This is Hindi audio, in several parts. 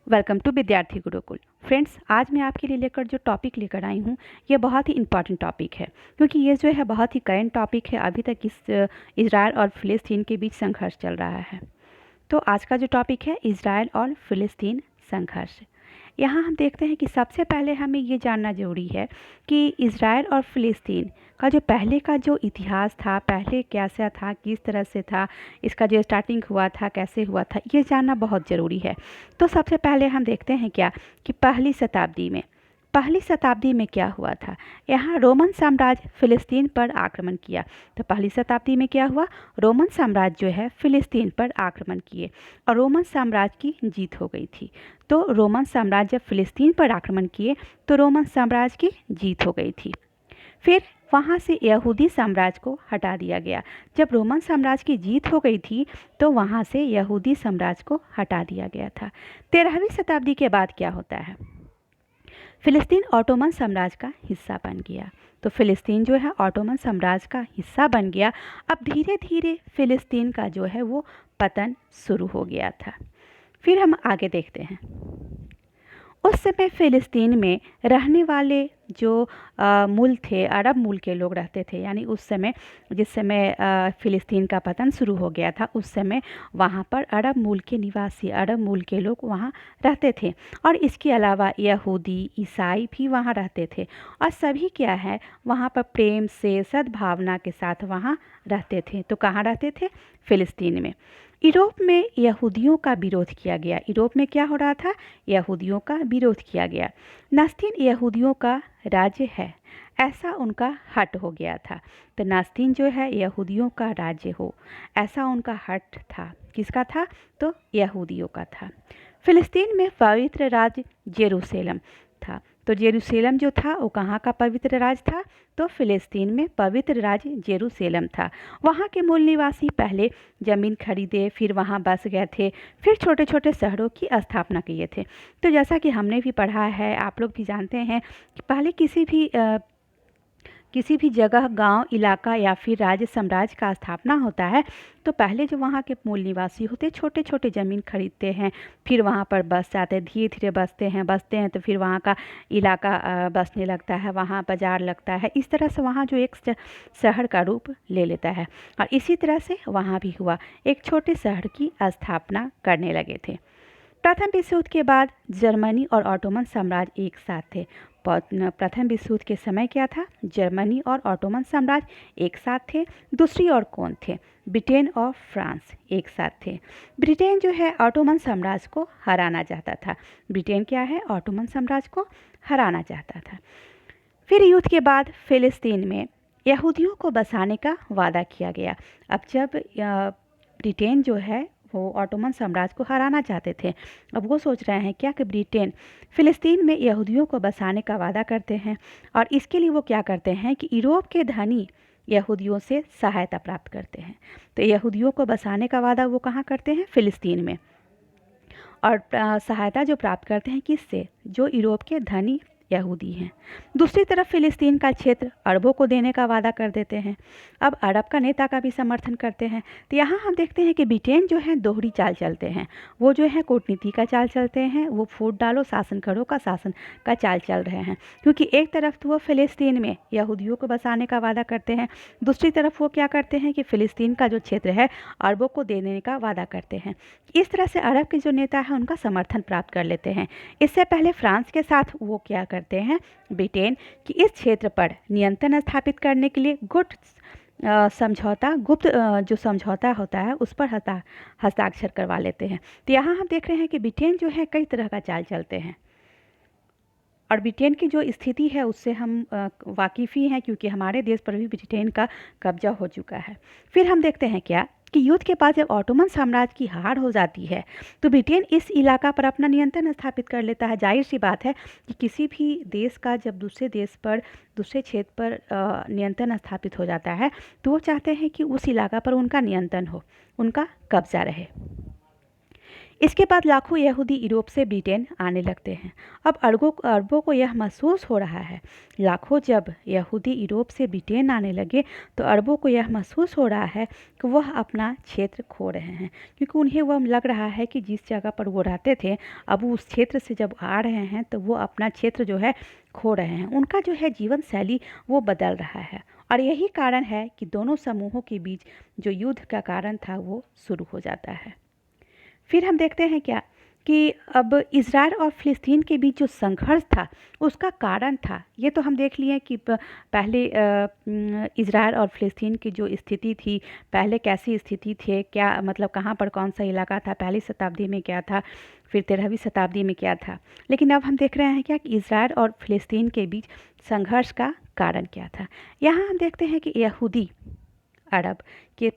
वेलकम टू विद्यार्थी गुरुकुल। फ्रेंड्स, आज मैं आपके लिए लेकर जो टॉपिक लेकर आई हूँ ये बहुत ही इम्पॉर्टेंट टॉपिक है, क्योंकि ये जो है बहुत ही करंट टॉपिक है। अभी तक इज़राइल और फ़िलिस्तीन के बीच संघर्ष चल रहा है। तो आज का जो टॉपिक है इज़राइल और फ़िलिस्तीन संघर्ष। यहाँ हम देखते हैं कि सबसे पहले हमें ये जानना ज़रूरी है कि इज़राइल और फ़िलिस्तीन का जो पहले का जो इतिहास था, पहले कैसा था, किस तरह से था, इसका जो स्टार्टिंग हुआ था, कैसे हुआ था, ये जानना बहुत ज़रूरी है। तो सबसे पहले हम देखते हैं क्या कि पहली शताब्दी में क्या हुआ था। यहाँ रोमन साम्राज्य फ़िलिस्तीन पर आक्रमण किया। तो पहली शताब्दी में क्या हुआ, रोमन साम्राज्य जो है फ़िलिस्तीन पर आक्रमण किए और रोमन साम्राज्य की जीत हो गई थी। तो रोमन साम्राज्य जब फ़िलिस्तीन पर आक्रमण किए तो रोमन साम्राज्य की जीत हो गई थी। फिर वहाँ से यहूदी साम्राज्य को हटा दिया गया। जब रोमन साम्राज्य की जीत हो गई थी तो वहाँ से यहूदी साम्राज्य को हटा दिया गया था। 13वीं शताब्दी के बाद क्या होता है, फ़िलिस्तीन ऑटोमन साम्राज्य का हिस्सा बन गया। तो फ़िलिस्तीन जो है ऑटोमन साम्राज्य का हिस्सा बन गया। अब धीरे धीरे फ़िलिस्तीन का जो है वो पतन शुरू हो गया था। फिर हम आगे देखते हैं। उस समय फ़िलिस्तीन में रहने वाले जो मूल थे, अरब मूल के लोग रहते थे। यानी उस समय जिस समय फ़िलिस्तीन का पतन शुरू हो गया था, उस समय वहाँ पर अरब मूल के निवासी, अरब मूल के लोग वहाँ रहते थे। और इसके अलावा यहूदी, ईसाई भी वहाँ रहते थे। और सभी क्या है, वहाँ पर प्रेम से, सद्भावना के साथ वहाँ रहते थे। तो कहाँ रहते थे, फ़िलिस्तीन में। यूरोप में यहूदियों का विरोध किया गया। यूरोप में क्या हो रहा था, यहूदियों का विरोध किया गया। नास्तीन यहूदियों का राज्य है, ऐसा उनका हट हो गया था। तो नास्तीन जो है यहूदियों का राज्य हो, ऐसा उनका हट था। किसका था, तो यहूदियों का था। फ़िलिस्तीन में पवित्र राज्य जेरूशलेम था। तो जेरूशलेम जो था वो कहाँ का पवित्र राज्य था, तो फ़िलिस्तीन में पवित्र राज्य जेरूशलेम था। वहाँ के मूल निवासी पहले ज़मीन खरीदे, फिर वहाँ बस गए थे, फिर छोटे छोटे शहरों की स्थापना किए थे। तो जैसा कि हमने भी पढ़ा है, आप लोग भी जानते हैं कि पहले किसी भी जगह, गांव, इलाका या फिर राज्य, साम्राज्य का स्थापना होता है तो पहले जो वहाँ के मूल निवासी होते छोटे छोटे ज़मीन खरीदते हैं, फिर वहाँ पर बस जाते हैं, धीरे धीरे बसते हैं तो फिर वहाँ का इलाका बसने लगता है, वहाँ बाज़ार लगता है। इस तरह से वहाँ जो एक शहर का रूप ले लेता है। और इसी तरह से वहाँ भी हुआ, एक छोटे शहर की स्थापना करने लगे थे। प्रथम विश्व युद्ध के बाद जर्मनी और ऑटोमन साम्राज्य एक साथ थे। प्रथम विश्व युद्ध के समय क्या था, जर्मनी और ऑटोमन साम्राज्य एक साथ थे। दूसरी ओर कौन थे, ब्रिटेन और फ्रांस एक साथ थे। ब्रिटेन जो है ऑटोमन साम्राज्य को हराना चाहता था। ब्रिटेन क्या है, ऑटोमन साम्राज्य को हराना चाहता था। फिर युद्ध के बाद फ़िलिस्तीन में यहूदियों को बसाने का वादा किया गया। अब जब ब्रिटेन जो है वो ऑटोमन साम्राज्य को हराना चाहते थे, अब वो सोच रहे हैं क्या कि ब्रिटेन फ़िलिस्तीन में यहूदियों को बसाने का वादा करते हैं। और इसके लिए वो क्या करते हैं कि यूरोप के धनी यहूदियों से सहायता प्राप्त करते हैं। तो यहूदियों को बसाने का वादा वो कहाँ करते हैं, फ़िलिस्तीन में। और सहायता जो प्राप्त करते हैं किससे, जो यूरोप के धनी यहूदी हैं। दूसरी तरफ फ़िलिस्तीन का क्षेत्र अरबों को देने का वादा कर देते हैं। अब अरब का नेता का भी समर्थन करते हैं। तो यहाँ हम देखते हैं कि ब्रिटेन जो है दोहरी चाल चलते हैं। वो जो है कूटनीति का चाल चलते हैं, वो फूट डालो शासन करो का शासन का चाल चल रहे हैं। क्योंकि एक तरफ तो वो फ़िलिस्तीन में यहूदियों को बसाने का वादा करते हैं, दूसरी तरफ वो क्या करते हैं कि फ़िलिस्तीन का जो क्षेत्र है अरबों को देने का वादा करते हैं। इस तरह से अरब के जो नेता है उनका समर्थन प्राप्त कर लेते हैं। इससे पहले फ्रांस के साथ वो क्या करते हैं, ब्रिटेन, कि इस क्षेत्र पर नियंत्रण स्थापित करने के लिए गुप्त जो समझौता होता है उस पर हस्ताक्षर करवा लेते हैं। तो यहाँ हम देख रहे हैं कि ब्रिटेन जो है कई तरह का चाल चलते हैं। और ब्रिटेन की जो स्थिति है उससे हम वाकिफ़ ही हैं, क्योंकि हमारे देश पर भी ब्रिटेन का कब्जा हो चुका है। फिर हम देखते हैं क्या कि युद्ध के बाद जब ऑटोमन साम्राज्य की हार हो जाती है तो ब्रिटेन इस इलाका पर अपना नियंत्रण स्थापित कर लेता है। जाहिर सी बात है कि किसी भी देश का जब दूसरे देश पर, दूसरे क्षेत्र पर नियंत्रण स्थापित हो जाता है तो वो चाहते हैं कि उस इलाका पर उनका नियंत्रण हो, उनका कब्जा रहे। इसके बाद लाखों यहूदी यूरोप से ब्रिटेन आने लगते हैं। अब अरबों को यह महसूस हो रहा है, लाखों जब यहूदी यूरोप से ब्रिटेन आने लगे तो अरबों को यह महसूस हो रहा है कि वह अपना क्षेत्र खो रहे हैं, क्योंकि उन्हें वह लग रहा है कि जिस जगह पर वो रहते थे अब वो उस क्षेत्र से जब आ रहे हैं तो वो अपना क्षेत्र जो है खो रहे हैं। उनका जो है जीवन शैली वो बदल रहा है और यही कारण है कि दोनों समूहों के बीच जो युद्ध का कारण था वो शुरू हो जाता है। फिर हम देखते हैं क्या कि अब इज़राइल और फ़िलिस्तीन के बीच जो संघर्ष था उसका कारण था, ये तो हम देख लिए कि पहले इज़राइल और फ़िलिस्तीन की जो स्थिति थी, पहले कैसी स्थिति थी, क्या मतलब कहाँ पर कौन सा इलाका था, पहली शताब्दी में क्या था, फिर 13वीं शताब्दी में क्या था। लेकिन अब हम देख रहे हैं क्या कि इज़राइल और फ़िलिस्तीन के बीच संघर्ष का कारण क्या था। यहाँ हम देखते हैं कि अरब के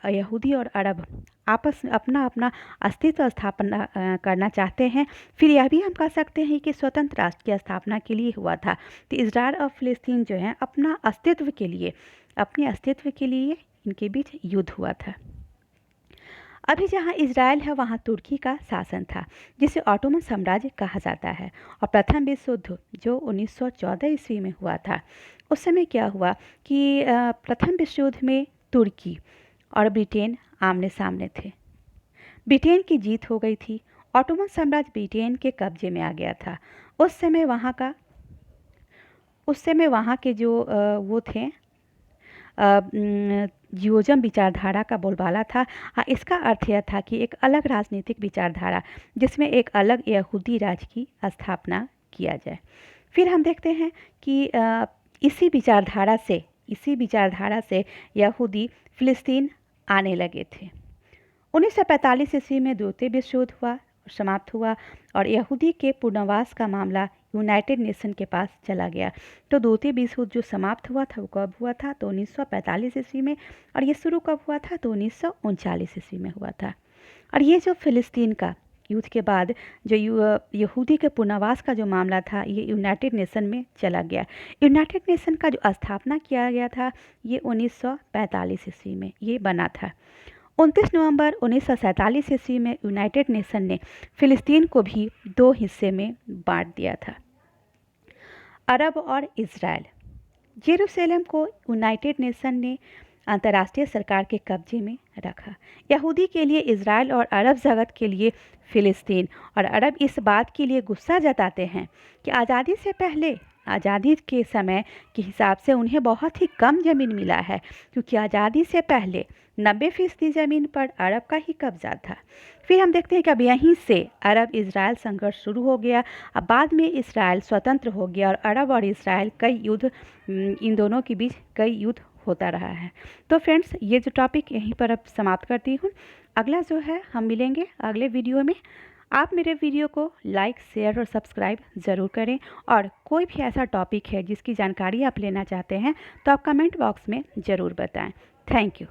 यहूदी और अरब आपस में अपना अपना अस्तित्व स्थापना करना चाहते हैं। फिर यह भी हम कह सकते हैं कि स्वतंत्र राष्ट्र की स्थापना के लिए हुआ था। तो इज़राइल और फ़िलिस्तीन जो है अपने अस्तित्व के लिए इनके बीच युद्ध हुआ था। अभी जहाँ इज़राइल है वहाँ तुर्की का शासन था, जिसे ऑटोमन साम्राज्य कहा जाता है। और प्रथम विश्व युद्ध जो 1914 ईस्वी में हुआ था, उस समय क्या हुआ कि प्रथम विश्व युद्ध में तुर्की और ब्रिटेन आमने सामने थे। ब्रिटेन की जीत हो गई थी, ऑटोमन साम्राज्य ब्रिटेन के कब्जे में आ गया था। उस समय वहाँ के जो वो थे जियोजम विचारधारा का बोलबाला था। इसका अर्थ यह था कि एक अलग राजनीतिक विचारधारा जिसमें एक अलग यहूदी राज्य की स्थापना किया जाए। फिर हम देखते हैं कि इसी विचारधारा से यहूदी फ़िलिस्तीन आने लगे थे। 1945 ईस्वी में द्वितीय विश्व युद्ध समाप्त हुआ और यहूदी के पुनर्वास का मामला यूनाइटेड नेशन के पास चला गया। तो द्वितीय विश्व युद्ध जो समाप्त हुआ था वो कब हुआ था, तो 1945 ईस्वी में, और ये शुरू कब हुआ था, तो 1939 ईस्वी में हुआ था। और ये जो फ़िलिस्तीन का युद्ध के बाद जो यहूदी के पुनर्वास का जो मामला था ये यूनाइटेड नेशन में चला गया। यूनाइटेड नेशन का जो स्थापना किया गया था ये 1945 ईस्वी में ये बना था। 29 नवंबर 1947 ईस्वी में यूनाइटेड नेशन ने फ़िलिस्तीन को भी 2 हिस्से में बांट दिया था। अरब और इज़राइल। जेरूसलम को यूनाइटेड नेशन ने अंतर्राष्ट्रीय सरकार के कब्जे में रखा। यहूदी के लिए इज़राइल और अरब जगत के लिए फ़िलिस्तीन। और अरब इस बात के लिए गुस्सा जताते हैं कि आज़ादी के समय के हिसाब से उन्हें बहुत ही कम ज़मीन मिला है, क्योंकि आज़ादी से पहले 90% ज़मीन पर अरब का ही कब्जा था। फिर हम देखते हैं कि अब यहीं से अरब इज़राइल संघर्ष शुरू हो गया। अब बाद में इज़राइल स्वतंत्र हो गया और अरब और इज़राइल इन दोनों के बीच कई युद्ध होता रहा है। तो फ्रेंड्स, ये जो टॉपिक यहीं पर अब समाप्त करती हूँ। अगला जो है हम मिलेंगे अगले वीडियो में। आप मेरे वीडियो को लाइक, शेयर और सब्सक्राइब ज़रूर करें। और कोई भी ऐसा टॉपिक है जिसकी जानकारी आप लेना चाहते हैं तो आप कमेंट बॉक्स में ज़रूर बताएं। Thank you.